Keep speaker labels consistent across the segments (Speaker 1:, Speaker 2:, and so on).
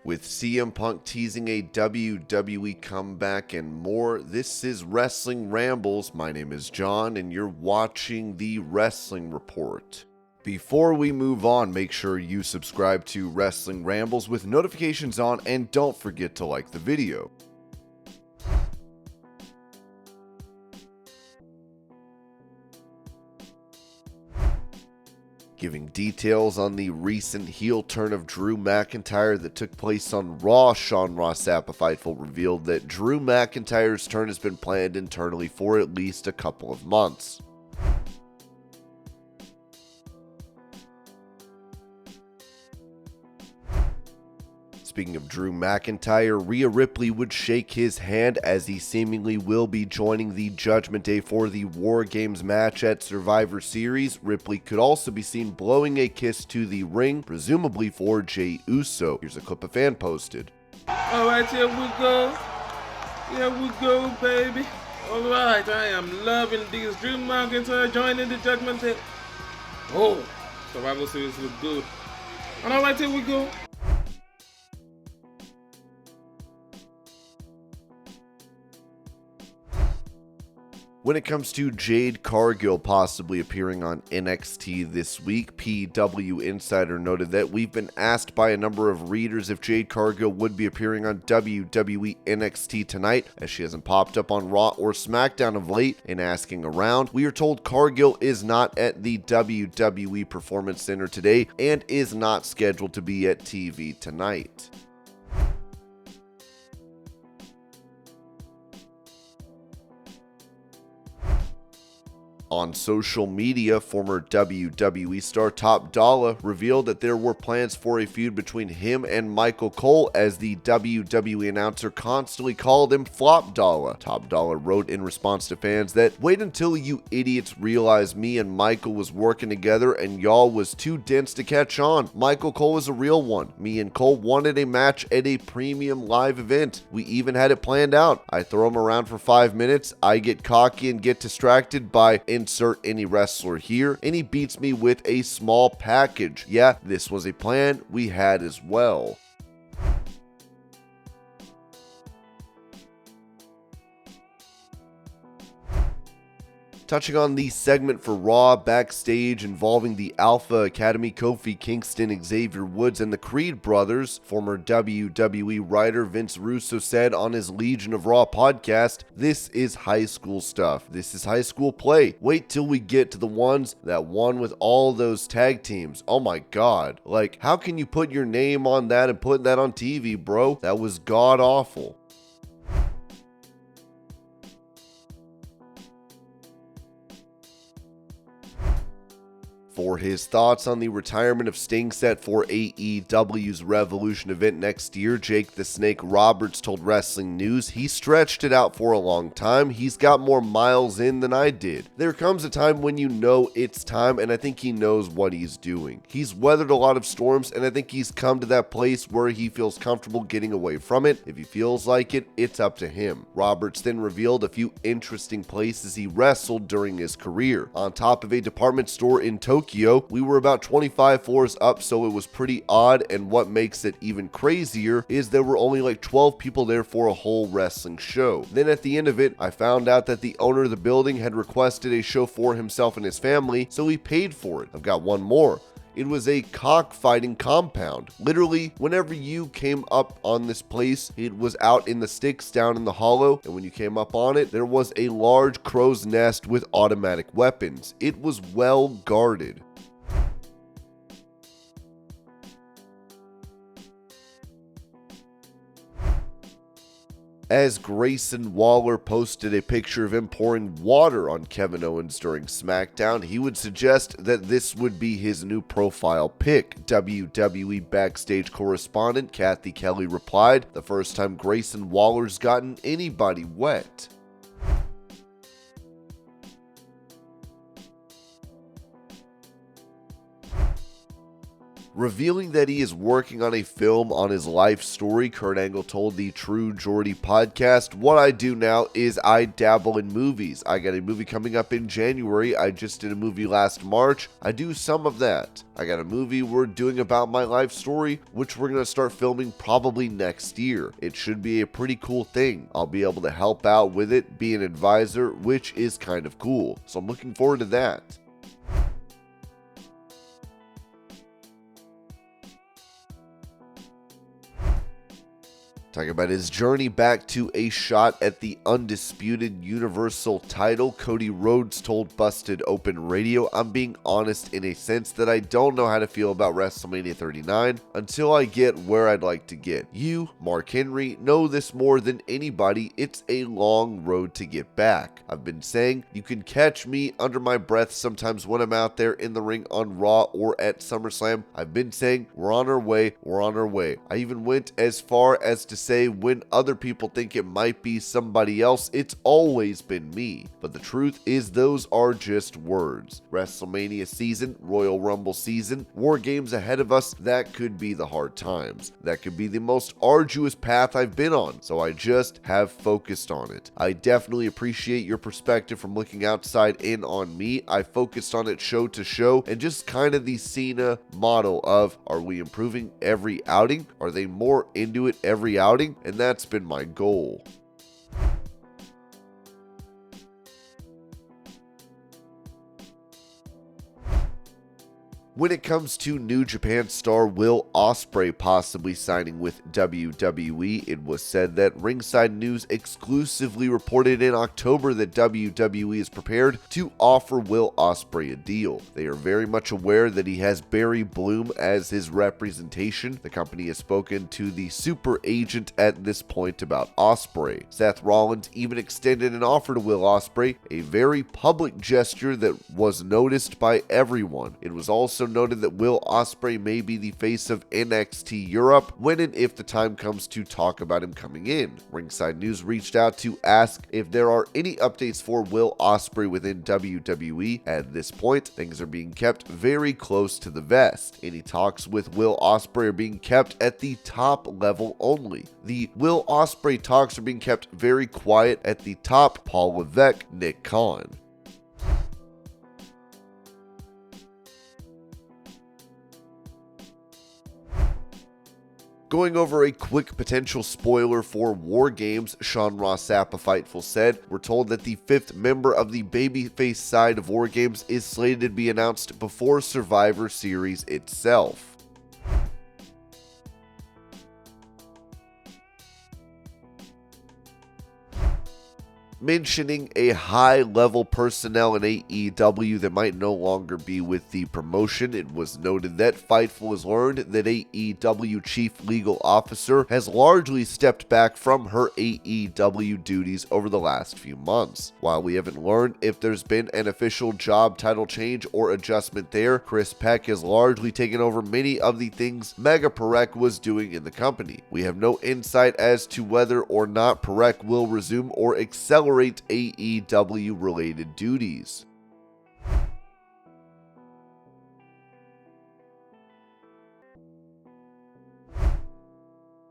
Speaker 1: With CM Punk teasing a WWE comeback and more, this is Wrestling Rambles. My name is John, and you're watching the Wrestling Report. Before we move on, make sure you subscribe to Wrestling Rambles with notifications on, and don't forget to like the video. Giving details on the recent heel turn of Drew McIntyre that took place on Raw, Sean Ross Sapp revealed that Drew McIntyre's turn has been planned internally for at least a couple of months. Speaking of Drew McIntyre, Rhea Ripley would shake his hand as he seemingly will be joining the Judgment Day for the WarGames match at Survivor Series. Ripley could also be seen blowing a kiss to the ring, presumably for Jey Uso. Here's a clip a fan posted.
Speaker 2: Alright, here we go. Here we go, baby. Alright, I am loving this. Drew McIntyre joining the Judgment Day. Oh, Survivor Series look good. And alright, here we go.
Speaker 1: When it comes to Jade Cargill possibly appearing on NXT this week, PW Insider noted that we've been asked by a number of readers if Jade Cargill would be appearing on WWE NXT tonight, as she hasn't popped up on Raw or SmackDown of late. In asking around, we are told Cargill is not at the WWE Performance Center today and is not scheduled to be at TV tonight. On social media, former WWE star Top Dolla revealed that there were plans for a feud between him and Michael Cole, as the WWE announcer constantly called him Flop Dolla. Top Dolla wrote in response to fans that, "Wait until you idiots realize me and Michael was working together and y'all was too dense to catch on. Michael Cole is a real one. Me and Cole wanted a match at a premium live event. We even had it planned out. I throw him around for 5 minutes, I get cocky and get distracted by insert any wrestler here, and he beats me with a small package. Yeah, this was a plan we had as well." Touching on the segment for Raw backstage involving the Alpha Academy, Kofi Kingston, Xavier Woods, and the Creed brothers, former WWE writer Vince Russo said on his Legion of Raw podcast, "This is high school stuff. This is high school play. Wait till we get to the ones that won with all those tag teams. Oh my god. Like, how can you put your name on that and put that on TV, bro? That was god awful." For his thoughts on the retirement of Sting set for AEW's Revolution event next year, Jake the Snake Roberts told Wrestling News he stretched it out for a long time. He's got more miles in than I did. There comes a time when you know it's time, and I think he knows what he's doing. He's weathered a lot of storms, and I think he's come to that place where he feels comfortable getting away from it. If he feels like it, it's up to him. Roberts then revealed a few interesting places he wrestled during his career. On top of a department store in Tokyo, we were about 25 floors up, so it was pretty odd, and what makes it even crazier is there were only like 12 people there for a whole wrestling show. Then at the end of it, I found out that the owner of the building had requested a show for himself and his family, so he paid for it. I've got one more. It was a cockfighting compound. Literally, whenever you came up on this place, it was out in the sticks down in the hollow, and when you came up on it, there was a large crow's nest with automatic weapons. It was well guarded. As Grayson Waller posted a picture of him pouring water on Kevin Owens during SmackDown, he would suggest that this would be his new profile pic. WWE backstage correspondent Cathy Kelly replied, "The first time Grayson Waller's gotten anybody wet." Revealing that he is working on a film on his life story, Kurt Angle told the True Geordie podcast, "What I do now is I dabble in movies. I got a movie coming up in January. I just did a movie last March. I do some of that. I got a movie we're doing about my life story, which we're going to start filming probably next year. It should be a pretty cool thing. I'll be able to help out with it, be an advisor, which is kind of cool. So I'm looking forward to that." Talking about his journey back to a shot at the undisputed Universal title, Cody Rhodes told Busted Open Radio, "I'm being honest in a sense that I don't know how to feel about WrestleMania 39 until I get where I'd like to get. You, Mark Henry, know this more than anybody. It's a long road to get back. I've been saying you can catch me under my breath sometimes when I'm out there in the ring on Raw or at SummerSlam. I've been saying we're on our way, we're on our way. I even went as far as to say when other people think it might be somebody else, it's always been me. But the truth is those are just words. WrestleMania season, Royal Rumble season, WarGames ahead of us, that could be the hard times. That could be the most arduous path I've been on, so I just have focused on it. I definitely appreciate your perspective from looking outside in on me. I focused on it show to show and just kind of the Cena model of, are we improving every outing? Are they more into it every outing? And that's been my goal." When it comes to New Japan star Will Ospreay possibly signing with WWE, it was said that Ringside News exclusively reported in October that WWE is prepared to offer Will Ospreay a deal. They are very much aware that he has Barry Bloom as his representation. The company has spoken to the super agent at this point about Ospreay. Seth Rollins even extended an offer to Will Ospreay, a very public gesture that was noticed by everyone. It was also noted that Will Ospreay may be the face of NXT Europe when and if the time comes to talk about him coming in. Ringside News reached out to ask if there are any updates for Will Ospreay within WWE. At this point, things are being kept very close to the vest. Any talks with Will Ospreay are being kept at the top level only. The Will Ospreay talks are being kept very quiet at the top. Paul Levesque, Nick Khan. Going over a quick potential spoiler for WarGames, Sean Ross Sapp of Fightful said, "We're told that the 5th member of the babyface side of WarGames is slated to be announced before Survivor Series itself." Mentioning a high-level personnel in AEW that might no longer be with the promotion, it was noted that Fightful has learned that AEW Chief Legal Officer has largely stepped back from her AEW duties over the last few months. While we haven't learned if there's been an official job title change or adjustment there, Chris Peck has largely taken over many of the things Mega Perek was doing in the company. We have no insight as to whether or not Perek will resume or accelerate AEW related duties.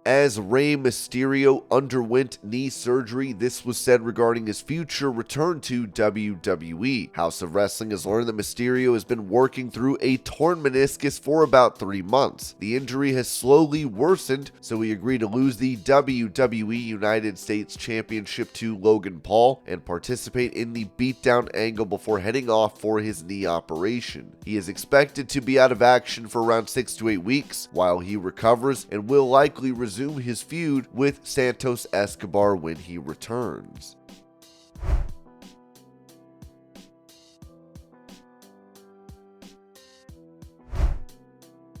Speaker 1: As Rey Mysterio underwent knee surgery, this was said regarding his future return to WWE. House of Wrestling has learned that Mysterio has been working through a torn meniscus for about 3 months. The injury has slowly worsened, so he agreed to lose the WWE United States Championship to Logan Paul and participate in the beatdown angle before heading off for his knee operation. He is expected to be out of action for around 6 to 8 weeks while he recovers and will likely resume his feud with Santos Escobar when he returns.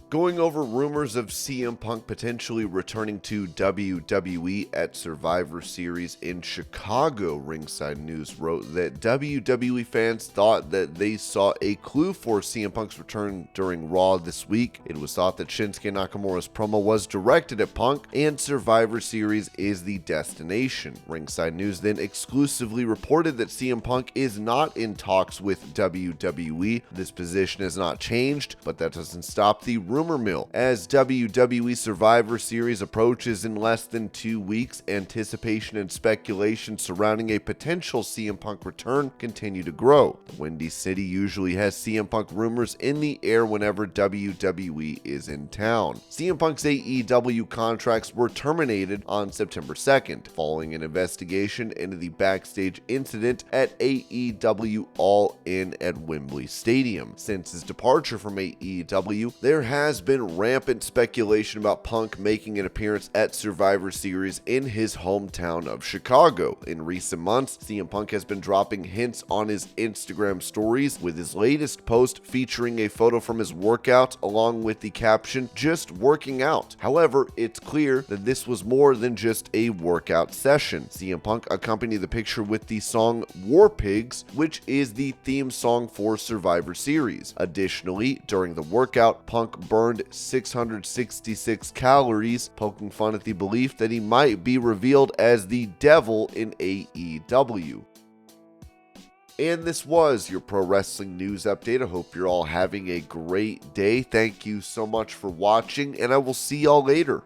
Speaker 1: Going over rumors of CM Punk potentially returning to WWE at Survivor Series in Chicago, Ringside News wrote that WWE fans thought that they saw a clue for CM Punk's return during Raw this week. It was thought that Shinsuke Nakamura's promo was directed at Punk and Survivor Series is the destination. Ringside News then exclusively reported that CM Punk is not in talks with WWE. This position has not changed, but that doesn't stop the rumor rumor mill. As WWE Survivor Series approaches in less than 2 weeks, anticipation and speculation surrounding a potential CM Punk return continue to grow. The Windy City usually has CM Punk rumors in the air whenever WWE is in town. CM Punk's AEW contracts were terminated on September 2nd, following an investigation into the backstage incident at AEW All In at Wembley Stadium. Since his departure from AEW, there has been rampant speculation about Punk making an appearance at Survivor Series in his hometown of Chicago. In recent months, CM Punk has been dropping hints on his Instagram stories, with his latest post featuring a photo from his workout along with the caption, "Just working out." However, it's clear that this was more than just a workout session. CM Punk accompanied the picture with the song War Pigs, which is the theme song for Survivor Series. Additionally, during the workout, Punk burned 666 calories, poking fun at the belief that he might be revealed as the devil in AEW. And this was your pro wrestling news update. I hope you're all having a great day. Thank you so much for watching, and I will see y'all later.